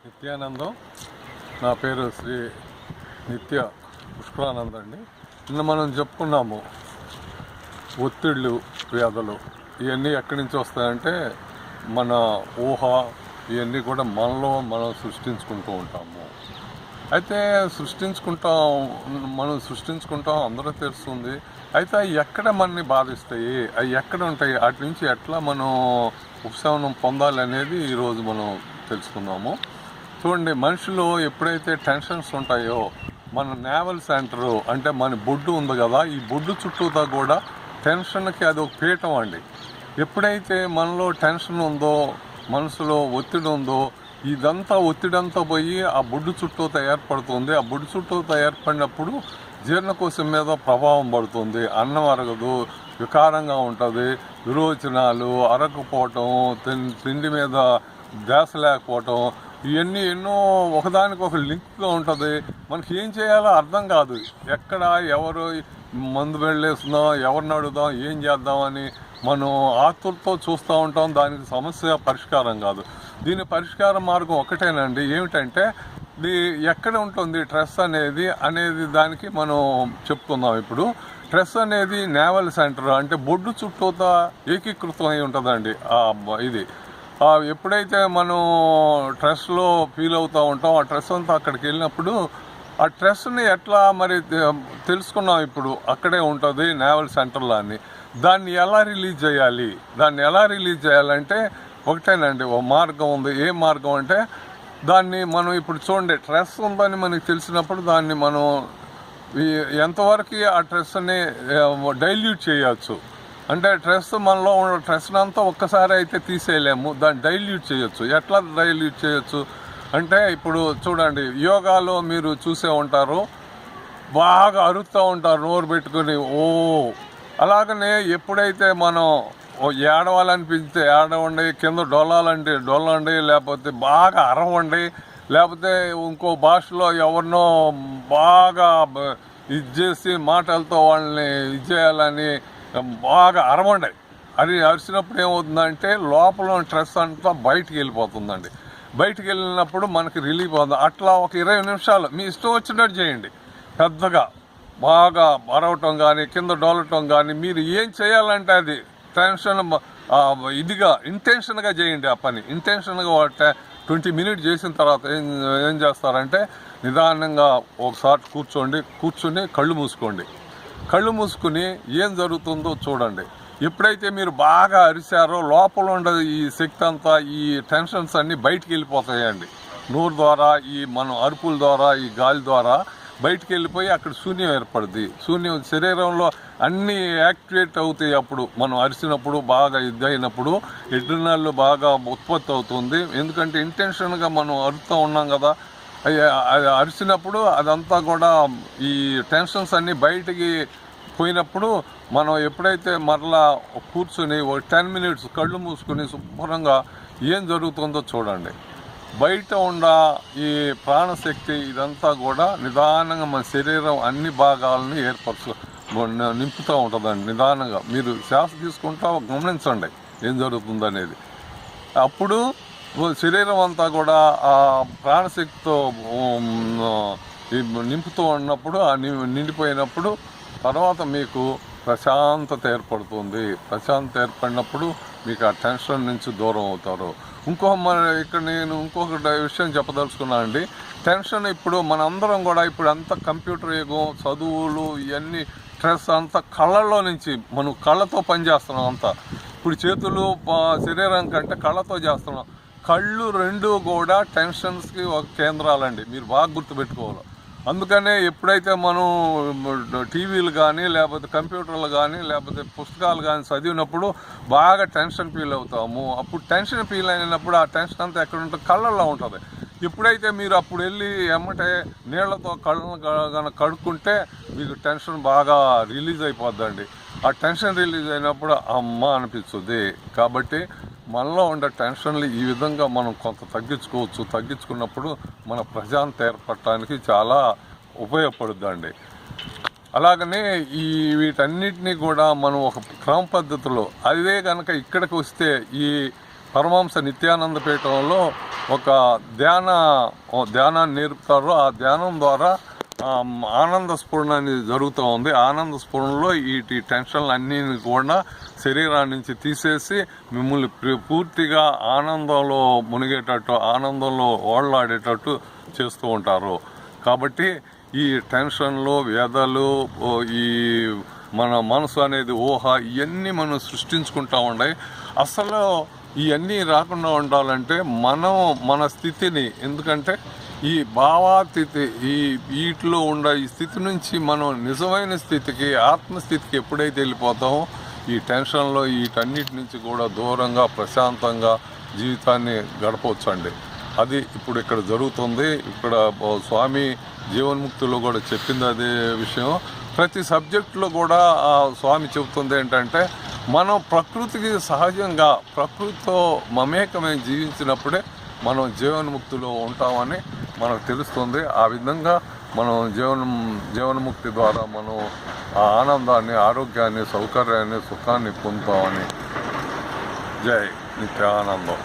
నిత్యానందం. నా పేరు శ్రీ నిత్య పుష్కరానంద్ అండి. నిన్న మనం చెప్పుకున్నాము ఒత్తిళ్ళు, వ్యాధులు ఇవన్నీ ఎక్కడి నుంచి వస్తాయంటే మన ఊహ ఇవన్నీ కూడా మనలో మనం సృష్టించుకుంటూ ఉంటాము. అయితే మనం సృష్టించుకుంటాం అందరూ తెలుస్తుంది. అయితే అవి ఎక్కడ మనని బాధిస్తాయి, అవి ఎక్కడ ఉంటాయి, వాటి నుంచి ఎట్లా మనం ఉపశమనం పొందాలి అనేది ఈరోజు మనం తెలుసుకుందాము. చూడండి, మనుషులు ఎప్పుడైతే టెన్షన్స్ ఉంటాయో మన నేవల్ సెంటరు అంటే మన బొడ్డు ఉంది కదా, ఈ బొడ్డు చుట్టూతా కూడా టెన్షన్కి అది ఒక పీఠం అండి. ఎప్పుడైతే మనలో టెన్షన్ ఉందో, మనసులో ఒత్తిడి ఉందో, ఇదంతా ఒత్తిడంతా పోయి ఆ బొడ్డు చుట్టూతా ఏర్పడుతుంది. ఆ బొడ్డు చుట్టూతా ఏర్పడినప్పుడు జీర్ణకోశం మీద ప్రభావం పడుతుంది. అన్నం అరగదు, వికారంగా ఉంటుంది, విరోచనాలు, అరగకపోవటం, తిండి మీద ధ్యాస లేకపోవటం, ఇవన్నీ ఎన్నో ఒకదానికొక లింక్గా ఉంటుంది. మనకి ఏం చేయాలో అర్థం కాదు. ఎక్కడ ఎవరు మందు వెళ్ళేస్తుందాం, ఎవరిని అడుగుదాం, ఏం చేద్దామని మనం ఆతులతో చూస్తూ ఉంటాం. దానికి సమస్య పరిష్కారం కాదు. దీని పరిష్కార మార్గం ఒకటేనండి. ఏమిటంటే ఇది ఎక్కడ ఉంటుంది స్ట్రెస్ అనేది దానికి మనం చెప్పుకుందాం. ఇప్పుడు స్ట్రెస్ అనేది నేవల్ సెంటర్ అంటే బొడ్డు చుట్టూతా ఏకీకృతం అయి ఉంటుందండి. ఇది ఎప్పుడైతే మనం స్ట్రెస్లో ఫీల్ అవుతూ ఉంటాం, ఆ స్ట్రెస్ అంతా అక్కడికి వెళ్ళినప్పుడు ఆ స్ట్రెస్ని ఎట్లా మరి తెలుసుకున్నాం. ఇప్పుడు అక్కడే ఉంటుంది నేవల్ సెంటర్లో అని. దాన్ని ఎలా రిలీజ్ చేయాలంటే ఒకటేనండి, ఓ మార్గం ఉంది. ఏ మార్గం అంటే దాన్ని మనం ఇప్పుడు చూడండి, స్ట్రెస్ ఉందని మనకి తెలిసినప్పుడు దాన్ని మనం ఎంతవరకు ఆ స్ట్రెస్ని డైల్యూట్ చేయవచ్చు అంటే మనలో ఉన్న స్ట్రెస్ని అంతా ఒక్కసారి అయితే తీసేయలేము, దాన్ని డైల్యూట్ చేయొచ్చు. ఎట్లా డైల్యూట్ చేయొచ్చు అంటే ఇప్పుడు చూడండి, యోగాలో మీరు చూసే ఉంటారు, బాగా అరుస్తూ ఉంటారు నోరు పెట్టుకుని అలాగనే ఎప్పుడైతే మనం ఏడవాలనిపిస్తే ఏడవండి, కింద డొల్లండి, లేకపోతే బాగా అరవండి, లేకపోతే ఇంకో భాషలో ఎవరినో బాగా ఇది చేసి మాటలతో వాళ్ళని ఇది చేయాలని బాగా అరవండి. అది అరిచినప్పుడు ఏమవుతుందంటే లోపల స్ట్రెస్ అంతా బయటికి వెళ్ళిపోతుందండి. బయటికి వెళ్ళినప్పుడు మనకి రిలీఫ్ అవుతుంది. అట్లా ఒక 20 నిమిషాలు మీ ఇష్టం వచ్చినట్టు చేయండి. పెద్దగా బాగా అరవటం కానీ, కింద డోలటం కానీ, మీరు ఏం చేయాలంటే అది టెన్షన్ ఇదిగా ఇంటెన్షన్గా చేయండి. ఆ పని ఇంటెన్షన్గా 20 మినిట్స్ చేసిన తర్వాత ఏం చేస్తారంటే నిదానంగా ఒకసారి కూర్చొని కళ్ళు మూసుకుని ఏం జరుగుతుందో చూడండి. ఎప్పుడైతే మీరు బాగా అరిశారో లోపల ఉండదు ఈ శక్తి అంతా, ఈ టెన్షన్స్ అన్నీ బయటికి వెళ్ళిపోతాయండి. నోరు ద్వారా, ఈ మనం అరుపుల ద్వారా, ఈ గాలి ద్వారా బయటికి వెళ్ళిపోయి అక్కడ శూన్యం ఏర్పడుద్ది. శరీరంలో అన్నీ యాక్టివేట్ అవుతాయి. అప్పుడు మనం అరిసినప్పుడు బాగా ఇదైనప్పుడు ఎడ్రినల్ బాగా ఉత్పత్తి అవుతుంది. ఎందుకంటే ఇంటెన్షన్గా మనం అరుస్తూ ఉన్నాం కదా, అది అరిసినప్పుడు అదంతా కూడా ఈ టెన్షన్స్ అన్నీ బయటికి పోయినప్పుడు మనం ఎప్పుడైతే మరలా కూర్చుని ఒక 10 మినిట్స్ కళ్ళు మూసుకుని శుభ్రంగా ఏం జరుగుతుందో చూడండి. బయట ఉన్న ఈ ప్రాణశక్తి ఇదంతా కూడా నిదానంగా మన శరీరం అన్ని భాగాలని నింపుతూ ఉంటుందండి. నిదానంగా మీరు శ్వాస తీసుకుంటా గమనించండి ఏం జరుగుతుందనేది. అప్పుడు శరీరం అంతా కూడా ఆ ప్రాణశక్తితో నింపుతూ ఉన్నప్పుడు, నిండిపోయినప్పుడు తర్వాత మీకు ప్రశాంతత ఏర్పడుతుంది. ప్రశాంతత ఏర్పడినప్పుడు మీకు ఆ టెన్షన్ నుంచి దూరం అవుతారు. ఇక్కడ నేను ఇంకొక విషయం చెప్పదలుచుకున్నాను అండి. టెన్షన్ ఇప్పుడు మనందరం కూడా ఇప్పుడు అంతా కంప్యూటర్ యుగం, చదువులు, ఇవన్నీ స్ట్రెస్ అంతా కళ్ళల్లో నుంచి మనం కళ్ళతో పనిచేస్తున్నాం. అంతా ఇప్పుడు చేతులు శరీరం కంటే కళ్ళతో చేస్తున్నాం. కళ్ళు రెండు కూడా టెన్షన్స్కి ఒక కేంద్రాలండి, మీరు బాగా గుర్తుపెట్టుకోవాలి. అందుకనే ఎప్పుడైతే మనం టీవీలు కానీ, లేకపోతే కంప్యూటర్లు కానీ, లేకపోతే పుస్తకాలు కానీ చదివినప్పుడు బాగా టెన్షన్ ఫీల్ అవుతాము. అప్పుడు టెన్షన్ ఫీల్ అయినప్పుడు ఆ టెన్షన్ అంతా ఎక్కడ ఉంటుంది, కళ్ళల్లో ఉంటుంది. ఎప్పుడైతే మీరు అప్పుడు వెళ్ళి ఎమ్మటే నీళ్లతో కళ్ళను కడుక్కుంటే మీకు టెన్షన్ బాగా రిలీజ్ అయిపోద్దండి. ఆ టెన్షన్ రిలీజ్ అయినప్పుడు అమ్మ అనిపిస్తుంది. కాబట్టి మనలో ఉండే టెన్షన్లు ఈ విధంగా మనం కొంత తగ్గించుకున్నప్పుడు మన ప్రశాంతత ఏర్పడటానికి చాలా ఉపయోగపడుద్దండి. అలాగనే వీటన్నిటినీ కూడా మనం ఒక క్రమ పద్ధతిలో, అదే కనుక ఇక్కడికి వస్తే ఈ పరమహంస నిత్యానంద పీఠంలో ఒక ధ్యానాన్ని నేర్పుతారు. ఆ ధ్యానం ద్వారా ఆనంద స్ఫురణ అనేది జరుగుతూ ఉంది. ఆనంద స్ఫురణలో ఈ టెన్షన్లు అన్నీ కూడా శరీరాన్ని నుంచి తీసేసి మిమ్మల్ని పూర్తిగా ఆనందంలో మునిగేటట్టు, ఆనందంలో ఓడలాడేటట్టు చేస్తూ ఉంటారు. కాబట్టి ఈ టెన్షన్లు, వ్యధలు, ఈ మన మనసు అనేది ఊహ, ఇవన్నీ మనం సృష్టించుకుంటూ ఉన్నాయి. అసలు ఇవన్నీ రాకుండా ఉండాలంటే మనం మన స్థితిని, ఎందుకంటే ఈ భావాతీతి వీటిలో ఉండే ఈ స్థితి నుంచి మనం నిజమైన స్థితికి, ఆత్మస్థితికి ఎప్పుడైతే వెళ్ళిపోతామో ఈ టెన్షన్లో వీటన్నిటి నుంచి కూడా దూరంగా ప్రశాంతంగా జీవితాన్ని గడపవచ్చండి. అది ఇప్పుడు ఇక్కడ జరుగుతుంది. ఇక్కడ స్వామి జీవన్ముక్తిలో కూడా చెప్పింది అదే విషయం. ప్రతి సబ్జెక్టులో కూడా స్వామి చెబుతుంది ఏంటంటే, మనం ప్రకృతికి సహజంగా ప్రకృతితో మమేకమై జీవించినప్పుడే మనం జీవన్ముక్తిలో ఉంటామని మనకు తెలుస్తుంది. ఆ విధంగా మనం జీవన్ముక్తి ద్వారా మనం ఆ ఆనందాన్ని, ఆరోగ్యాన్ని, సౌకర్యాన్ని, సుఖాన్ని పొందుతామని. జై నిత్యానందం.